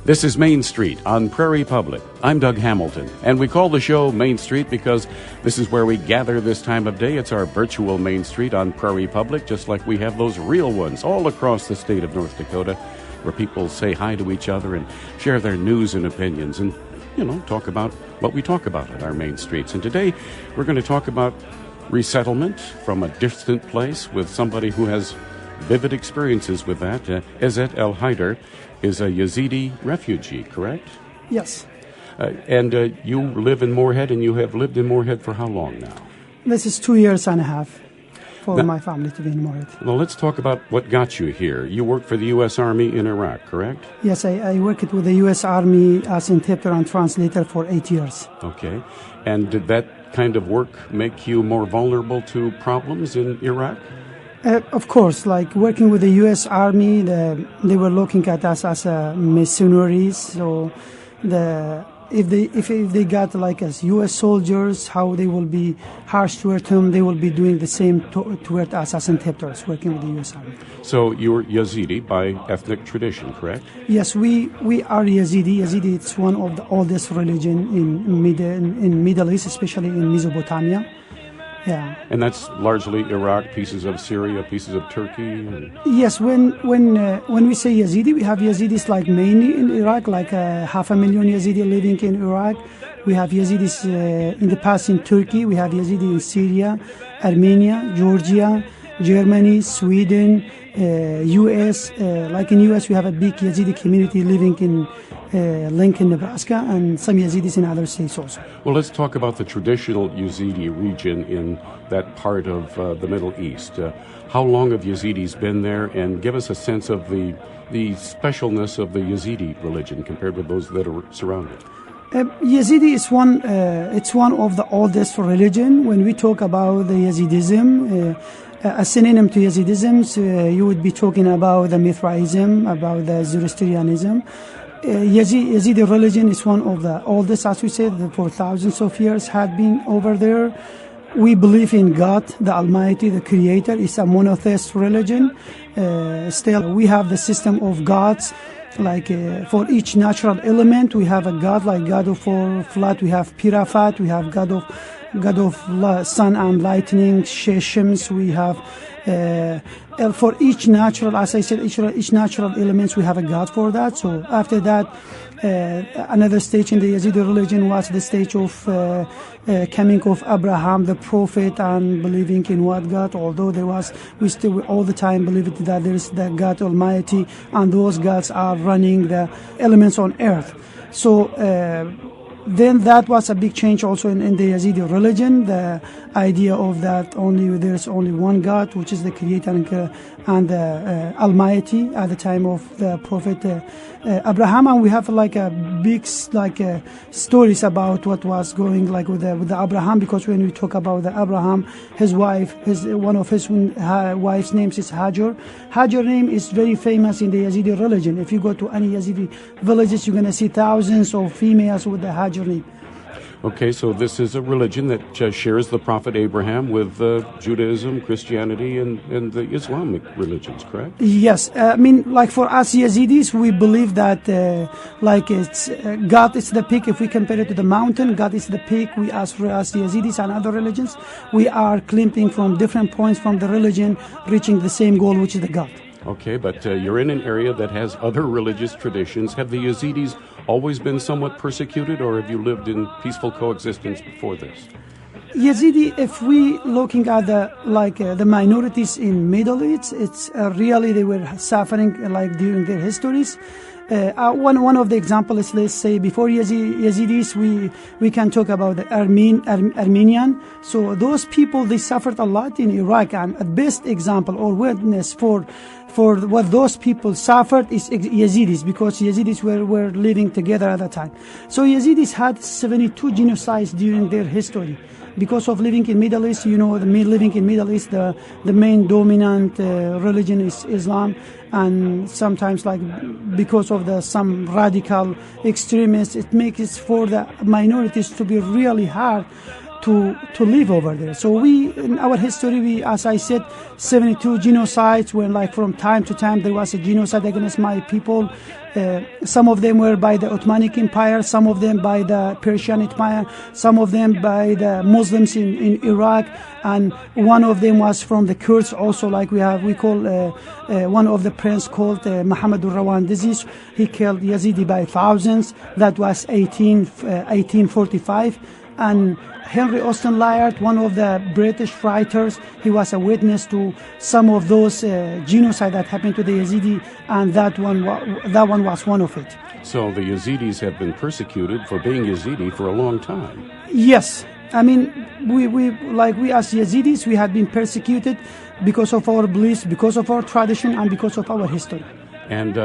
This is Main Street on Prairie Public. I'm Doug Hamilton, and we call the show Main Street because this is where we gather this time of day. It's our virtual Main Street on Prairie Public, just like we have those real ones all across the state of North Dakota, where people say hi to each other and share their news and opinions and, talk about what we talk about at our main streets. And today we're going to talk about resettlement from a distant place with somebody who has vivid experiences with that. Ezet El Haider is a Yazidi refugee, correct? Yes. And you live in Moorhead, and you have lived in Moorhead for how long now? This is 2 years and a half for my family to be in Moorhead. Well, let's talk about what got you here. You worked for the U.S. Army in Iraq, correct? Yes, I worked with the U.S. Army as interpreter and translator for 8 years. Okay. And did that kind of work make you more vulnerable to problems in Iraq? Of course, like working with the U.S. Army, they were looking at us as mercenaries. So, if they got like as U.S. soldiers, how they will be harsh toward them, they will be doing the same toward us as interpreters working with the U.S. Army. So you're Yazidi by ethnic tradition, correct? Yes, we are Yazidi. Yazidi is one of the oldest religion in Middle East, especially in Mesopotamia. Yeah. And that's largely Iraq, pieces of Syria, pieces of Turkey? Yes, when we say Yazidi, we have Yazidis like mainly in Iraq, like 500,000 Yazidi living in Iraq. We have Yazidis in the past in Turkey. We have Yazidi in Syria, Armenia, Georgia, Germany, Sweden, U.S. Like in U.S., we have a big Yazidi community living in Lincoln, Nebraska, and some Yazidis in other states also. Well, let's talk about the traditional Yazidi region in that part of the Middle East. How long have Yazidis been there, and give us a sense of the specialness of the Yazidi religion compared with those that are surrounded? Yazidi is it's one of the oldest religion. When we talk about the Yazidism, a synonym to Yazidism, you would be talking about the Mithraism, about the Zoroastrianism. Yazidi religion is one of the oldest, as we said, for thousands of years had been over there. We believe in God, the Almighty, the Creator. It's a monotheist religion. Still, we have the system of gods. Like for each natural element, we have a god. Like God of flood, we have Pirafat. We have God of sun and lightning, Sheshems. We have for each natural, as I said, each natural elements, we have a god for that. So after that, another stage in the Yazidi religion was the stage of coming of Abraham, the prophet, and believing in what God. Although we still all the time believe that there is the God Almighty, and those gods are running the elements on earth. So then that was a big change also in the Yazidi religion, the idea of that there's only one God, which is the Creator and the Almighty at the time of the Prophet Abraham. And we have like a big stories about what was going like with the Abraham, because when we talk about the Abraham, his wife, one of his wife's names is Hajar. Hajar name is very famous in the Yazidi religion. If you go to any Yazidi villages, you're going to see thousands of females with the Hajar name. Okay, so this is a religion that shares the Prophet Abraham with Judaism, Christianity, and the Islamic religions, correct? Yes. I mean, like for us Yazidis, we believe that it's God is the peak. If we compare it to the mountain, God is the peak. We, as for us Yazidis and other religions, we are climbing from different points from the religion, reaching the same goal, which is the God. Okay, but you're in an area that has other religious traditions. Have the Yazidis always been somewhat persecuted, or have you lived in peaceful coexistence before this? Yazidi, if we looking at the minorities in Middle East, it's really they were suffering like during their histories. One of the examples, let's say before Yazidis, we can talk about the Armenian. So those people, they suffered a lot in Iraq, and the best example or witness for what those people suffered is Yazidis, because Yazidis were living together at that time. So Yazidis had 72 genocides during their history. Because of living in Middle East, living in Middle East, the main dominant religion is Islam, and sometimes because of some radical extremists, it makes it for the minorities to be really hard to live over there. So in our history, as I said, 72 genocides, when like from time to time there was a genocide against my people. Some of them were by the Ottoman Empire, some of them by the Persian Empire, some of them by the Muslims in Iraq, and one of them was from the Kurds also, like we call one of the prince called Muhammad al-Rawan disease. He killed Yazidi by thousands. That was 1845. And Henry Austen Layard, one of the British writers, he was a witness to some of those genocide that happened to the Yazidi, and that one was one of it. So the Yazidis have been persecuted for being Yazidi for a long time. Yes. I mean, we as Yazidis, we have been persecuted because of our beliefs, because of our tradition, and because of our history. And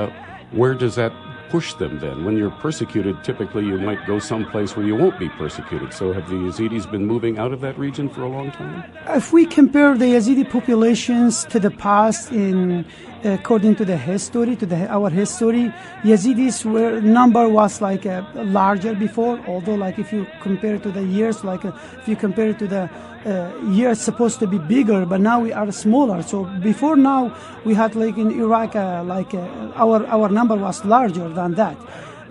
where does that push them then? When you're persecuted, typically you might go someplace where you won't be persecuted. So have the Yazidis been moving out of that region for a long time? If we compare the Yazidi populations to the past, according to the history, our history, Yazidis number was like larger before. Although, like if you compare it to the years, if you compare it to the years supposed to be bigger, but now we are smaller. So before now, we had like in Iraq, our number was larger than that,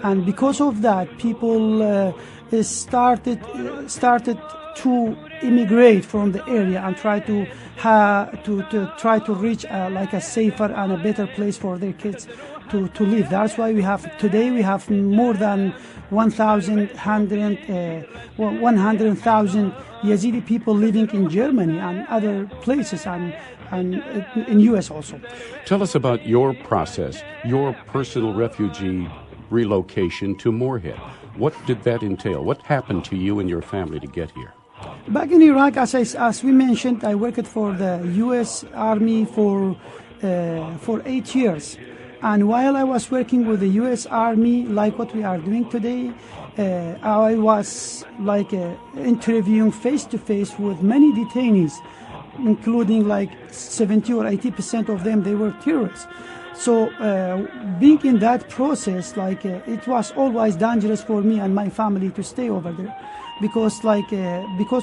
and because of that, people started to immigrate from the area and try to reach like a safer and a better place for their kids to live. That's why we have more than 100,000 Yazidi people living in Germany and other places and in U.S. also. Tell us about your process, your personal refugee relocation to Moorhead. What did that entail? What happened to you and your family to get here? Back in Iraq, as we mentioned, I worked for the U.S. Army for 8 years. And while I was working with the U.S. Army, like what we are doing today, I was like interviewing face-to-face with many detainees, including like 70 or 80% of them, they were terrorists. So being in that process, it was always dangerous for me and my family to stay over there. Because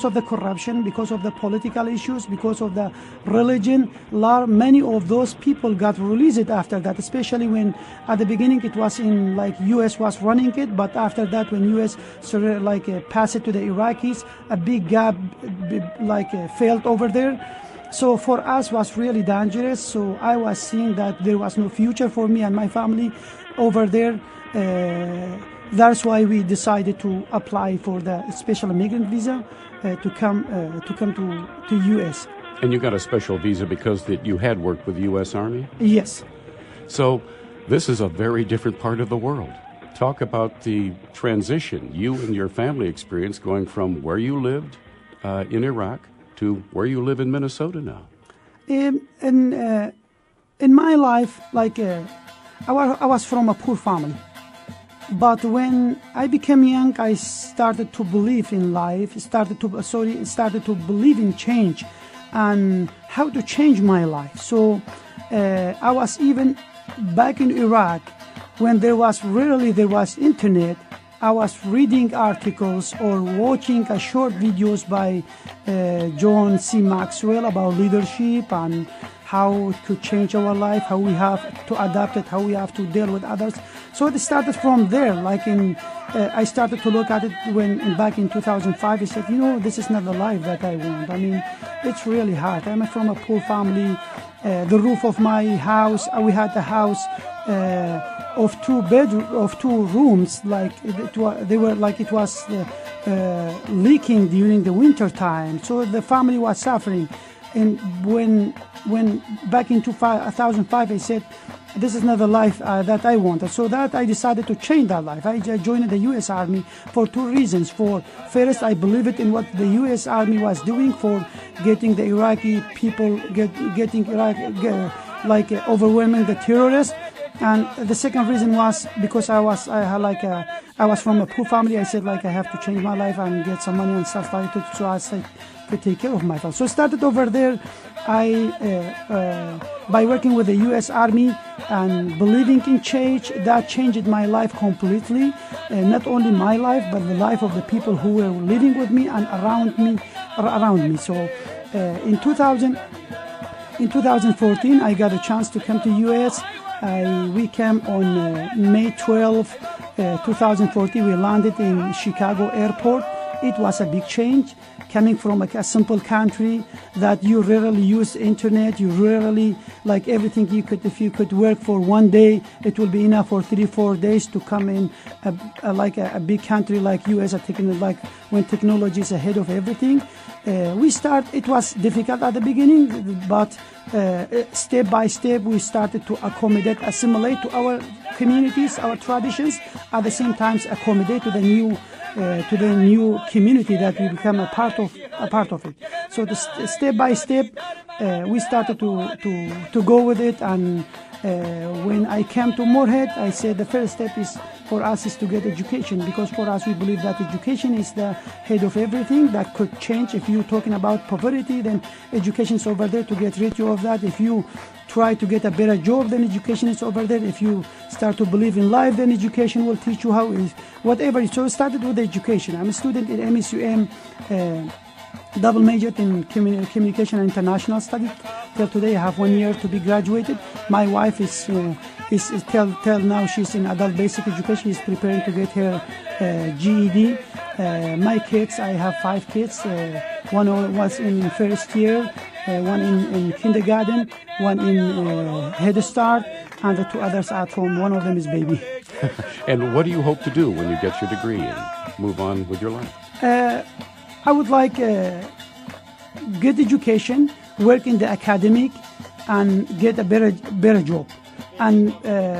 of the corruption, because of the political issues, because of the religion, many of those people got released after that, especially when at the beginning it was in U.S. was running it, but after that when U.S. passed it to the Iraqis, a big gap failed over there. So for us was really dangerous. So I was seeing that there was no future for me and my family over there. That's why we decided to apply for the special immigrant visa to come to U.S. And you got a special visa because you had worked with the U.S. Army? Yes. So this is a very different part of the world. Talk about the transition you and your family experienced going from where you lived in Iraq to where you live in Minnesota now. In my life, I was from a poor family. But when I became young, I started to believe in life, started to believe in change and how to change my life. So I was even back in Iraq when there was internet. I was reading articles or watching short videos by John C. Maxwell about leadership and how it could change our life, how we have to adapt it, how we have to deal with others. So it started from there. I started to look at it back in 2005. I said, this is not the life that I want. I mean, it's really hard. I'm from a poor family. The roof of my house, we had a house of 2 rooms. It was leaking during the winter time. So the family was suffering. And when back in 2005, I said, this is not the life that I wanted. So that I decided to change that life. I joined the U.S. Army for 2 reasons. First, I believed in what the U.S. Army was doing for getting the Iraqi people, overwhelming the terrorists. And the second reason was because I was from a poor family. I said I have to change my life and get some money and stuff like that. So I said to take care of my family. So I started over there. By working with the U.S. Army and believing in change, that changed my life completely. Not only my life, but the life of the people who were living with me and around me. So in 2014, I got a chance to come to U.S. We came on May 12, 2014. We landed in Chicago airport. It was a big change. Coming from a simple country that you rarely use internet, you rarely, like everything if you could work for one day, it will be enough for 3-4 days to come in like a big country like US, like when technology is ahead of everything. It was difficult at the beginning, but step by step we started to accommodate, assimilate to our communities, our traditions, at the same time accommodate to the new community that we become a part of it. So step by step, we started to go with it. And when I came to Moorhead, I said the first step for us is to get education, because for us we believe that education is the head of everything that could change. If you're talking about poverty, then education is over there to get rid of that. If you try to get a better job, then education is over there. If you start to believe in life, then education will teach you how is whatever. So I started with education. I'm a student in MSUM, double majored in communication and international studies. Till today, I have 1 year to be graduated. My wife is till now she's in adult basic education. She's preparing to get her GED. My kids, I have 5 kids. One was in first year, one in kindergarten, one in Head Start, and the 2 others at home. One of them is baby. And what do you hope to do when you get your degree and move on with your life? I would like good education, work in the academic, and get a better job, and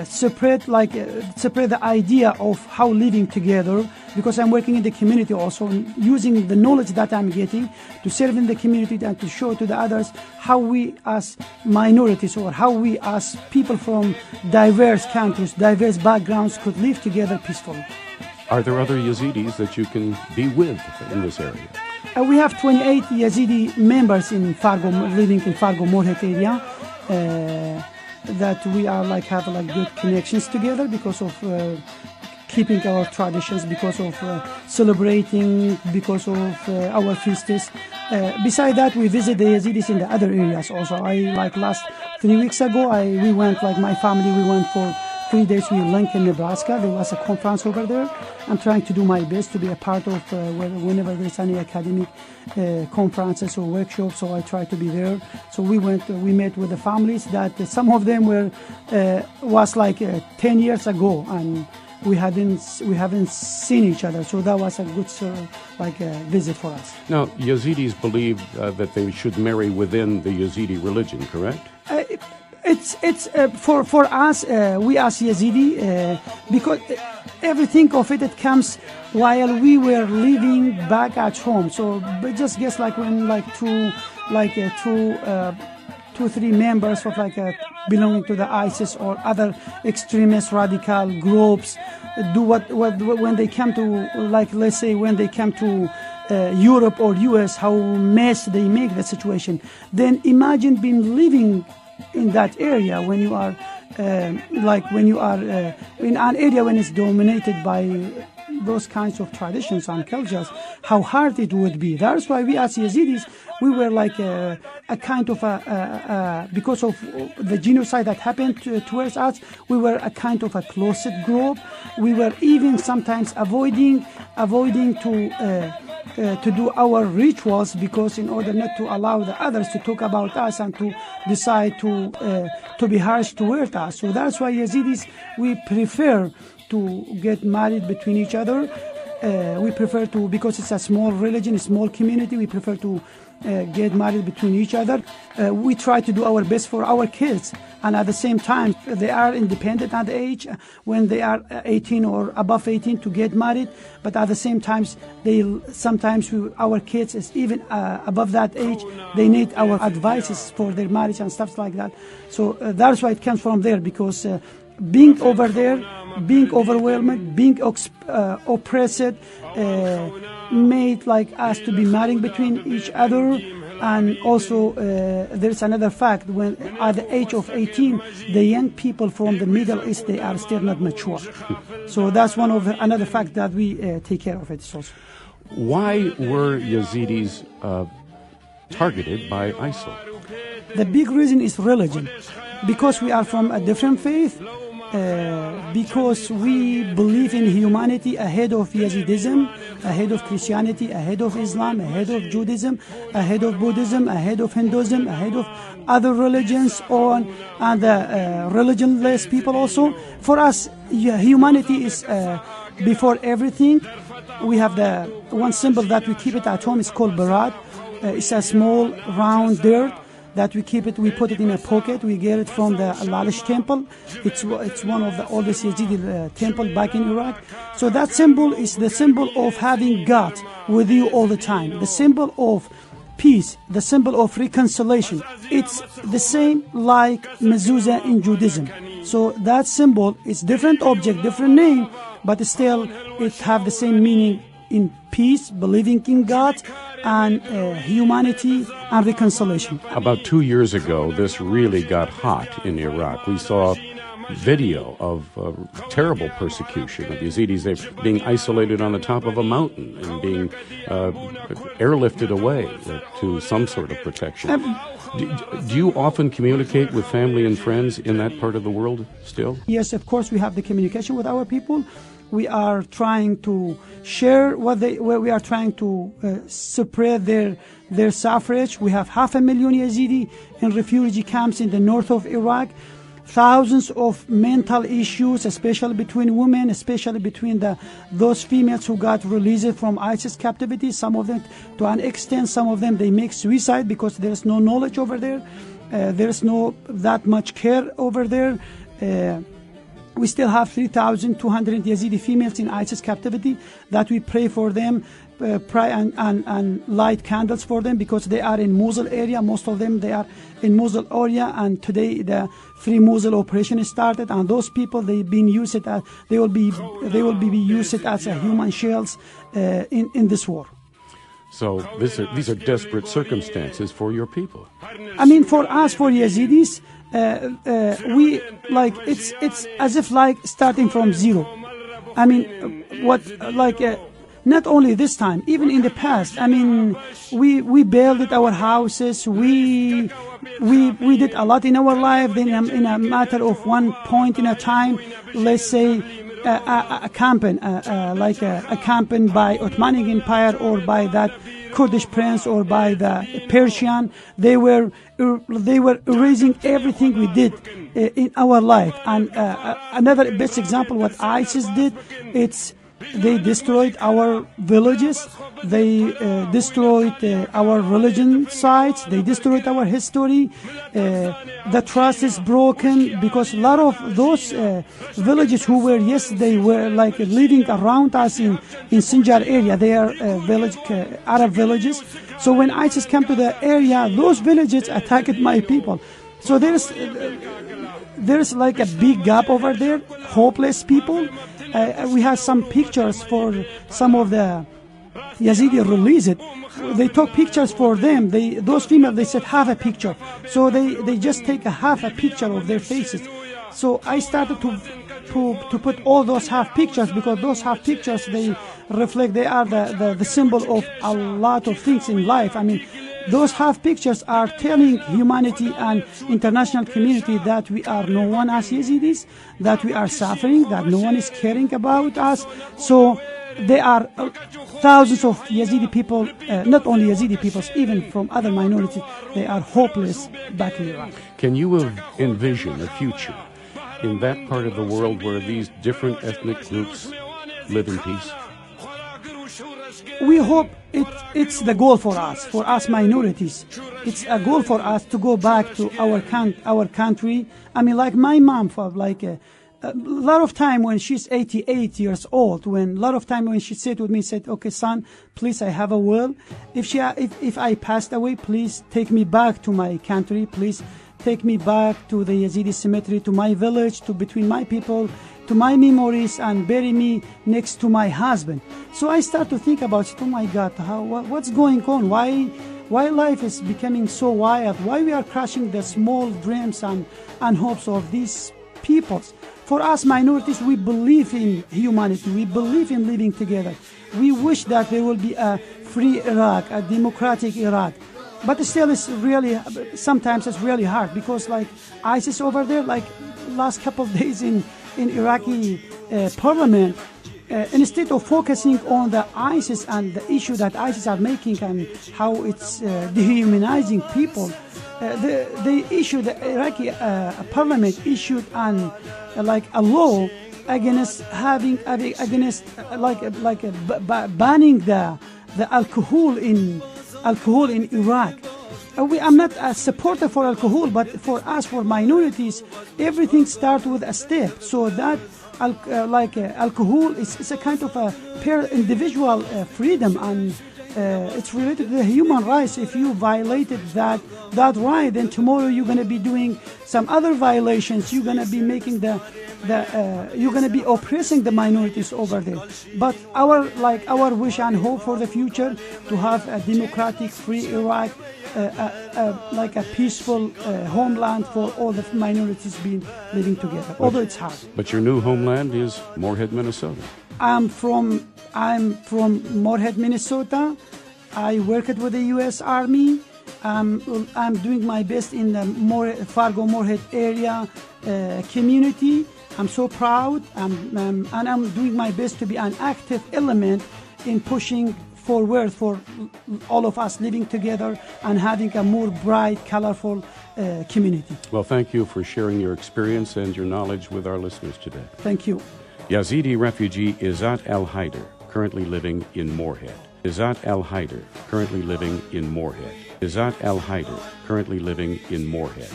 separate the idea of how living together, because I'm working in the community also, using the knowledge that I'm getting to serve in the community and to show to the others how we as minorities, or how we as people from diverse countries, diverse backgrounds could live together peacefully. Are there other Yazidis that you can be with in this area? We have 28 Yazidi members in Fargo, living in Fargo, Moorhead area, that we are have good connections together because of keeping our traditions, because of celebrating, because of our feasts. Besides that, we visit the Yazidis in the other areas also. Last 3 weeks ago, we went, my family, we went for 3 days to Lincoln, Nebraska. There was a conference over there. I'm trying to do my best to be a part of whenever there's any academic conferences or workshops, so I try to be there. So we met with the families that some of them was 10 years ago, and we haven't seen each other. So that was a good visit for us. Now, Yazidis believe that they should marry within the Yazidi religion, correct? It's for us, we as Yazidi, because everything of it comes while we were living back at home. So but just guess when two, 3 members of belonging to the ISIS or other extremist radical groups do what when they come to let's say when they come to Europe or US, how mess they make the situation. Then imagine being living in that area when you are in an area when it's dominated by those kinds of traditions and cultures, how hard it would be. That's why we as Yazidis, we were a kind of because of the genocide that happened towards us, we were a kind of a closet group. We were even sometimes avoiding to do our rituals, because in order not to allow the others to talk about us and to decide to be harsh toward us. So that's why Yazidis, we prefer to get married between each other. We prefer to, because it's a small religion, a small community, we prefer to get married between each other. We try to do our best for our kids, and at the same time they are independent at the age when they are 18 or above 18 to get married, but at the same time our kids is even above that age, they need our advices for their marriage and stuff like that. So that's why it comes from there, because being over there, being overwhelmed, being oppressed, made like us to be marrying between each other. And also there's another fact, when at the age of 18, the young people from the Middle East, they are still not mature. So that's one of another fact that we take care of it also. Why were Yazidis targeted by ISIL? The big reason is religion, because we are from a different faith, because we believe in humanity ahead of Yazidism, ahead of Christianity, ahead of Islam, ahead of Judaism, ahead of Buddhism, ahead of Hinduism, ahead of other religions, and religionless people also. For us, humanity is before everything. We have the one symbol that we keep it at home. It's called barat. It's a small round dirt that we keep it. We put it in a pocket. We get it from the Lalish temple. It's one of the oldest Yazidi temple back in Iraq. So that symbol is the symbol of having God with you all the time. The symbol of peace, the symbol of reconciliation. It's the same like mezuzah in Judaism. So that symbol is different object, different name, but still it have the same meaning in peace, believing in God, and humanity and reconciliation. About 2 years ago, this really got hot in Iraq. We saw video of terrible persecution of Yazidis. They're being isolated on the top of a mountain and being airlifted away to some sort of protection. Do you often communicate with family and friends in that part of the world still? Yes, of course, we have the communication with our people. We are trying to share we are trying to spread their suffrage. We have 500,000 Yazidi in refugee camps in the north of Iraq. Thousands of mental issues, especially between women, especially between those females who got released from ISIS captivity. Some of them, to an extent, some of them, they make suicide because there's no knowledge over there. There's no that much care over there. We still have 3,200 Yazidi females in ISIS captivity that we pray for them, pray and light candles for them, because they are in Mosul area. Most of them, they are in Mosul area, and today the Free Mosul operation is started, and those people, they've been used as they will be used as human shells in this war. So these are desperate circumstances for your people. I mean, for us, for Yazidis, we like it's as if like starting from zero. I mean, not only this time, even in the past. I mean, we built our houses. We did a lot in our life. Then in a matter of one point in a time, let's say a campaign, a campaign by Ottoman Empire or by that Kurdish prince or by the Persian. They were erasing everything we did in our life. And another best example, what ISIS did, they destroyed our villages, they destroyed our religion sites, they destroyed our history. The trust is broken because a lot of those villages who were yesterday were like living around us in Sinjar area. They are Arab villages. So when ISIS came to the area, those villages attacked my people. So there's like a big gap over there, hopeless people. We have some pictures for some of the Yazidi released. They took pictures for them. Those females, they said have a picture. So they just take half a picture of their faces. So I started to put all those half pictures, because those half pictures, they reflect, they are the symbol of a lot of things in life. I mean, those half pictures are telling humanity and international community that we are no one as Yazidis, that we are suffering, that no one is caring about us. So there are thousands of Yazidi people, not only Yazidi people, even from other minorities, they are hopeless back in Iraq. Can you envision a future in that part of the world where these different ethnic groups live in peace? We hope it's the goal for us minorities. It's a goal for us to go back to our country. I mean, like my mom, for like a lot of time when she's 88 years old, when she said with me, said, "Okay, son, please, I have a will. If I passed away, please take me back to my country. Please take me back to the Yazidi cemetery, to my village, to between my people, to my memories, and bury me next to my husband. So I start to think about it. Oh my God, what's going on? Why life is becoming so wild? Why we are crushing the small dreams and hopes of these peoples? For us minorities, we believe in humanity. We believe in living together. We wish that there will be a free Iraq, a democratic Iraq. But still, sometimes it's really hard because like ISIS over there, like last couple of days in Iraqi parliament, instead of focusing on the ISIS and the issue that ISIS are making and how it's dehumanizing people, the Iraqi parliament issued a law against banning the alcohol in Iraq. I'm not a supporter for alcohol, but for us, for minorities, everything starts with a step. So that alcohol is a kind of a individual freedom, and it's related to the human rights. If you violated that right, then tomorrow you're going to be doing some other violations. You're going to be making you're going to be oppressing the minorities over there. But our wish and hope for the future to have a democratic, free Iraq, like a peaceful homeland for all the minorities living together. Although it's hard. But your new homeland is Morehead, Minnesota. I'm from Morehead, Minnesota. I worked with the U.S. Army. I'm doing my best in the Fargo Morehead area community. I'm so proud, and I'm doing my best to be an active element in pushing forward for all of us living together and having a more bright, colorful community. Well, thank you for sharing your experience and your knowledge with our listeners today. Thank you. Yazidi refugee Izzat Al-Haider, currently living in Morehead. Izzat Al-Haider, currently living in Morehead. Izzat Al-Haider, currently living in Morehead.